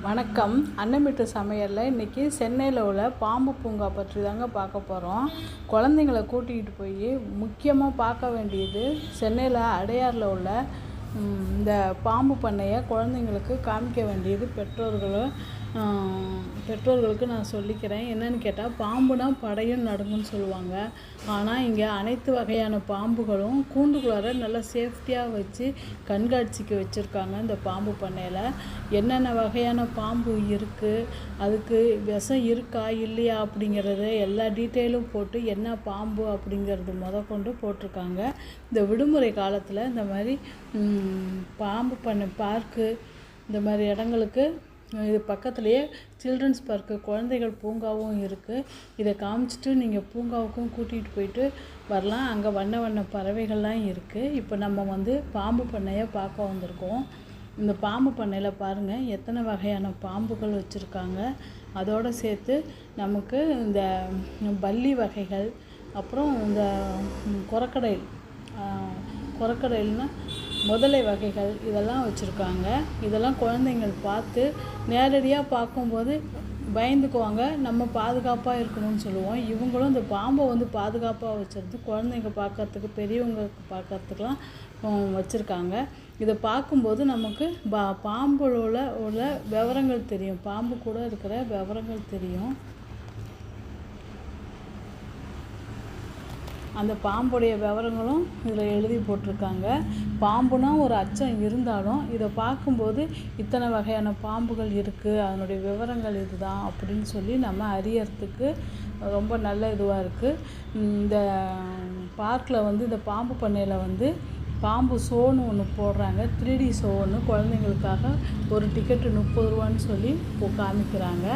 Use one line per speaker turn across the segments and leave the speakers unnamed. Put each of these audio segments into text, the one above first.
வணக்கம். அன்னமிட்டு சமையலில் இன்றைக்கி சென்னையில் உள்ள பாம்பு பூங்கா பற்றி தாங்க பார்க்க போகிறோம். குழந்தைங்கள கூட்டிகிட்டு போய் முக்கியமாக பார்க்க வேண்டியது சென்னையில் அடையாரில் உள்ள இந்த பாம்பு பண்ணையை குழந்தைங்களுக்கு காமிக்க வேண்டியது பெற்றோர்களுக்கு நான் சொல்லிக்கிறேன். என்னென்னு கேட்டால், பாம்புனா படையும் நடுங்குன்னு சொல்லுவாங்க. ஆனால் இங்கே அனைத்து வகையான பாம்புகளும் கூண்டுக்குள்ளார நல்லா சேஃப்டியாக வச்சு கண்காட்சிக்கு வச்சுருக்காங்க. இந்த பாம்பு பண்ணையில் என்னென்ன வகையான பாம்பு இருக்குது, அதுக்கு விஷம் இருக்கா இல்லையா அப்படிங்கிறது எல்லா டீட்டெயிலும் போட்டு என்ன பாம்பு அப்படிங்கிறது கொண்டு போட்டிருக்காங்க. இந்த விடுமுறை காலத்தில் இந்த மாதிரி பாம்பு பண்ணை பார்க்கு இந்த மாதிரி இடங்களுக்கு இது பக்கத்துலேயே சில்ட்ரன்ஸ் பார்க்கு குழந்தைகள் பூங்காவும் இருக்குது. இதை காமிச்சிட்டு நீங்கள் பூங்காவுக்கும் கூட்டிகிட்டு போயிட்டு வரலாம். அங்கே வண்ண வண்ண பறவைகள்லாம் இருக்குது. இப்போ நம்ம பாம்பு பண்ணையை பார்க்க வந்திருக்கோம். இந்த பாம்பு பண்ணையில் பாருங்கள் எத்தனை வகையான பாம்புகள் வச்சுருக்காங்க. அதோடு சேர்த்து நமக்கு இந்த பல்லி வகைகள், அப்புறம் இந்த கொரக்கடைல்னா முதலை வகைகள் இதெல்லாம் வச்சுருக்காங்க. இதெல்லாம் குழந்தைங்கள் பார்த்து நேரடியாக பார்க்கும்போது பயந்துக்குவாங்க. நம்ம பாதுகாப்பாக இருக்கணும்னு சொல்லுவோம். இவங்களும் இந்த பாம்பை பாதுகாப்பாக வச்சுருந்து குழந்தைங்க பார்க்குறதுக்கு, பெரியவங்க பார்க்குறதுக்கெலாம் வச்சுருக்காங்க. இதை பார்க்கும்போது நமக்கு பாம்புல உள்ள விவரங்கள் தெரியும். பாம்பு கூட இருக்கிற விவரங்கள் தெரியும். அந்த பாம்புடைய விவரங்களும் இதில் எழுதி போட்டிருக்காங்க. பாம்புனா ஒரு அச்சம் இருந்தாலும் இதை பார்க்கும்போது இத்தனை வகையான பாம்புகள் இருக்குது, அதனுடைய விவரங்கள் இதுதான் அப்படின்னு சொல்லி நம்ம அறியறதுக்கு ரொம்ப நல்ல இதுவாக இருக்குது. இந்த பார்க்கில் இந்த பாம்பு பண்ணையில் பாம்பு ஷோன்னு ஒன்று போடுறாங்க. 3D ஷோ ஒன்று குழந்தைங்களுக்காக ஒரு டிக்கெட்டு 30 ரூபான்னு சொல்லி காமிக்கிறாங்க.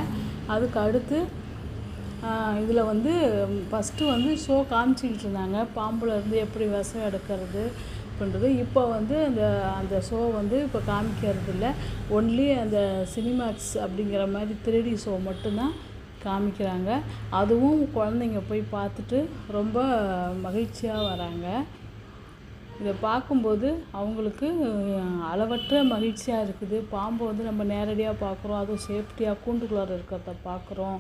அதுக்கு அடுத்து இதில் ஃபஸ்ட்டு ஷோ காமிச்சிக்கிட்டு இருந்தாங்க. பாம்புலேருந்து எப்படி விஷம் எடுக்கிறது அப்படின்றது. இப்போ அந்த ஷோ இப்போ காமிக்கிறது இல்லை. ஒன்லி அந்த சினிமாக்ஸ் அப்படிங்கிற மாதிரி 3D ஷோ மட்டும்தான் காமிக்கிறாங்க. அதுவும் குழந்தைங்க போய் பார்த்துட்டு ரொம்ப மகிழ்ச்சியாக வராங்க. இதை பார்க்கும்போது அவங்களுக்கு அளவற்ற மகிழ்ச்சியாக இருக்குது. பாம்பு நம்ம நேரடியாக பார்க்குறோம், அதுவும் சேஃப்டியாக கூண்டுக்குள்ளார இருக்கிறத பார்க்குறோம்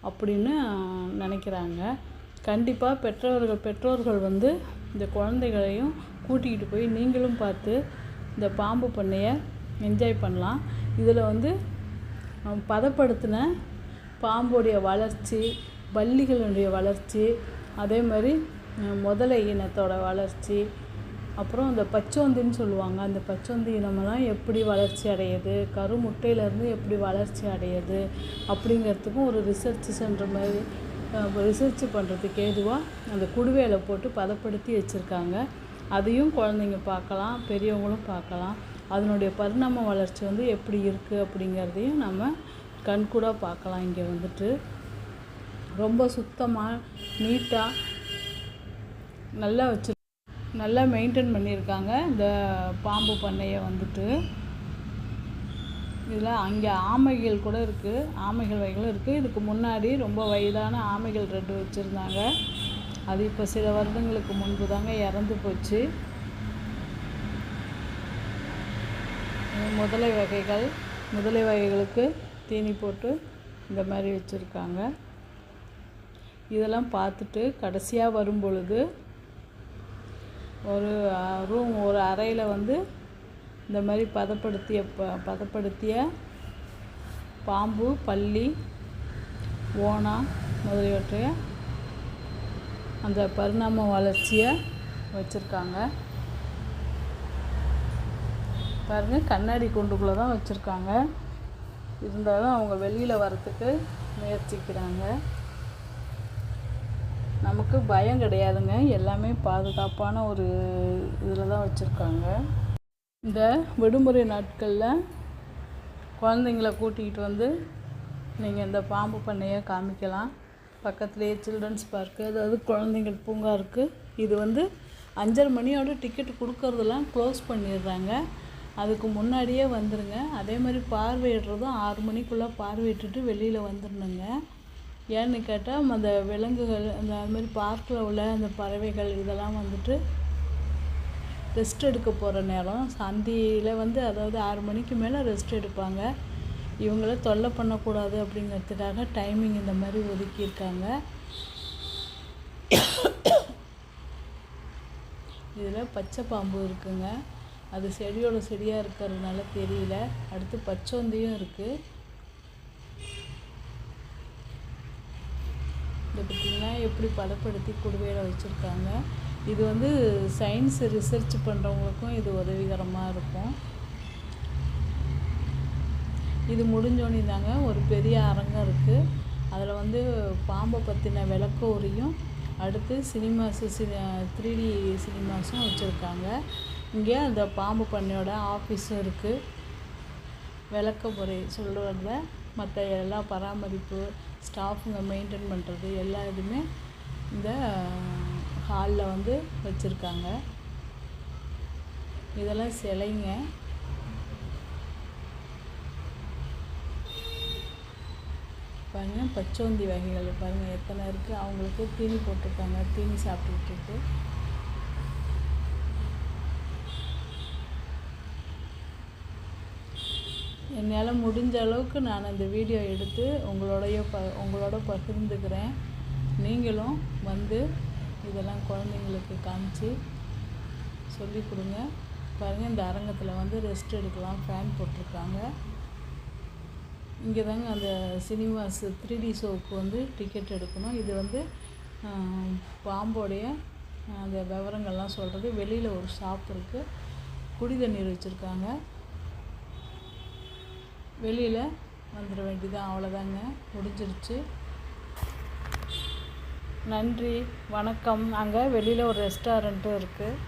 அப்படின்னு நினைக்கிறாங்க. கண்டிப்பாக பெற்றோர்கள் இந்த குழந்தைகளையும் கூட்டிகிட்டு போய் நீங்களும் பார்த்து இந்த பாம்பு பண்ணையை என்ஜாய் பண்ணலாம். இதில் பதப்படுத்தின பாம்புடைய வளர்ச்சி, பல்லிகளுடைய வளர்ச்சி, அதே மாதிரி முதலை இனத்தோட வளர்ச்சி, அப்புறம் இந்த பச்சோந்தின்னு சொல்லுவாங்க. அந்த பச்சோந்தி இனமெல்லாம் எப்படி வளர்ச்சி அடையுது, கருமுட்டையிலேருந்து எப்படி வளர்ச்சி அடையுது அப்படிங்கிறதுக்கும் ஒரு ரிசர்ச் சென்டர் மாதிரி ரிசர்ச் பண்ணுறதுக்கு ஏதுவாக அந்த குடுவையில் போட்டு பதப்படுத்தி வச்சுருக்காங்க. அதையும் குழந்தைங்க பார்க்கலாம், பெரியவங்களும் பார்க்கலாம். அதனுடைய பரிணாம வளர்ச்சி எப்படி இருக்குது அப்படிங்கிறதையும் நம்ம கண்கூடாக பார்க்கலாம். இங்கே ரொம்ப சுத்தமாக நீட்டாக நல்லா மெயின்டைன் பண்ணியிருக்காங்க இந்த பாம்பு பண்ணையை. இதில் அங்கே ஆமைகள் கூட இருக்குது, ஆமைகள் வகைகளும் இருக்குது. இதுக்கு முன்னாடி ரொம்ப வயதான ஆமைகள் 2 வச்சுருந்தாங்க. அது இப்போ சில வருடங்களுக்கு முன்பு தாங்க இறந்து போச்சு. முதலை வகைகளுக்கு தீனி போட்டு இந்த மாதிரி வச்சுருக்காங்க. இதெல்லாம் பார்த்துட்டு கடைசியாக வரும் பொழுது ஒரு அறையில் இந்த மாதிரி பதப்படுத்திய பாம்பு, பல்லி, ஓணா முதலியவற்றைய அந்த பரிணாம வளர்ச்சியை வச்சுருக்காங்க. பாருங்கள், கண்ணாடி கூண்டுக்குள்ளே தான் வச்சுருக்காங்க. இருந்தாலும் அவங்க வெளியில் வரத்துக்கு முயற்சிக்கிறாங்க. நமக்கு பயம் கிடையாதுங்க. எல்லாமே பாதுகாப்பான ஒரு இதில் தான் வச்சுருக்காங்க. இந்த விடுமுறை நாட்களில் குழந்தைங்கள கூட்டிகிட்டு நீங்கள் இந்த பாம்பு பண்ணையை காமிக்கலாம். பக்கத்துலேயே சில்ட்ரன்ஸ் பார்க்கு, அதாவது குழந்தைங்கள் பூங்கா இருக்குது. இது 5:30 மணியோட டிக்கெட்டு கொடுக்கறதெல்லாம் க்ளோஸ் பண்ணிடுறாங்க. அதுக்கு முன்னாடியே வந்துடுங்க. அதே மாதிரி பார்வையிடுறதும் 6 மணிக்குள்ளே பார்வையிட்டுட்டு வெளியில் வந்துடணுங்க. ஏன்னு கேட்டால் அந்த விலங்குகள் அது மாதிரி பார்க்கில் உள்ள அந்த பறவைகள் இதெல்லாம் ரெஸ்ட் எடுக்க போகிற நேரம். சந்தியில் அதாவது 6 மணிக்கு மேலே ரெஸ்ட் எடுப்பாங்க. இவங்கள தொல்லை பண்ணக்கூடாது அப்படிங்கிறதுக்காக டைமிங் இந்த மாதிரி ஒதுக்கியிருக்காங்க. இதில் பச்சை பாம்பு இருக்குங்க. அது செடியோட செடியாக இருக்கிறதுனால தெரியல. அடுத்து பச்சோந்தியும் இருக்குது. இதை பார்த்திங்கன்னா எப்படி பதப்படுத்தி குடுவையில் வச்சுருக்காங்க. இது வந்து சயின்ஸ் ரிசர்ச் பண்ணுறவங்களுக்கும் இது உதவிகரமாக இருக்கும். இது முடிஞ்சோன்னே தாங்க ஒரு பெரிய அரங்கம் இருக்குது. அதில் வந்து பாம்பை பற்றின விளக்க உரையும் அடுத்து சினிமாஸு 3D சினிமாஸும் வச்சுருக்காங்க. இங்கே அந்த பாம்பு பண்ணையோட ஆஃபீஸும் இருக்குது. விளக்க முறை சொல்கிறத மற்ற எல்லா பராமரிப்பு ஸ்டாஃபுங்க மெயின்டைன் பண்ணுறது எல்லா இதுவுமே இந்த ஹாலில் வந்து வச்சுருக்காங்க. இதெல்லாம் சிலைங்க. பாருங்கள் பச்சோந்தி வகைகள் பாருங்கள் எத்தனை இருக்குது. அவங்களுக்கு தீனி போட்டிருக்காங்க. தீனி சாப்பிட்டுக்கிட்டு இருக்கு. என்னால் முடிஞ்ச அளவுக்கு நான் இந்த வீடியோ எடுத்து உங்களோட பகிர்ந்துக்கிறேன். நீங்களும் வந்து இதெல்லாம் குழந்தைங்களுக்கு காமிச்சு சொல்லி கொடுங்க. பாருங்கள் இந்த அரங்கத்தில் வந்து ரெஸ்ட் எடுக்கலாம். ஃபேன் போட்டிருக்காங்க. இங்கே தாங்க அந்த சினிமாஸ் 3D ஷோவுக்கு வந்து டிக்கெட் எடுக்கணும். இது வந்து பாம்போடைய அந்த விவரங்கள்லாம் சொல்கிறது. வெளியில் ஒரு ஷாப் இருக்குது. குடி தண்ணீர் வச்சுருக்காங்க. வெளியில் வந்துட வேண்டியதான். அவ்வளோதாங்க, முடிஞ்சிருச்சு. நன்றி, வணக்கம். அங்கே வெளியில் ஒரு ரெஸ்டாரண்ட்டும் இருக்குது.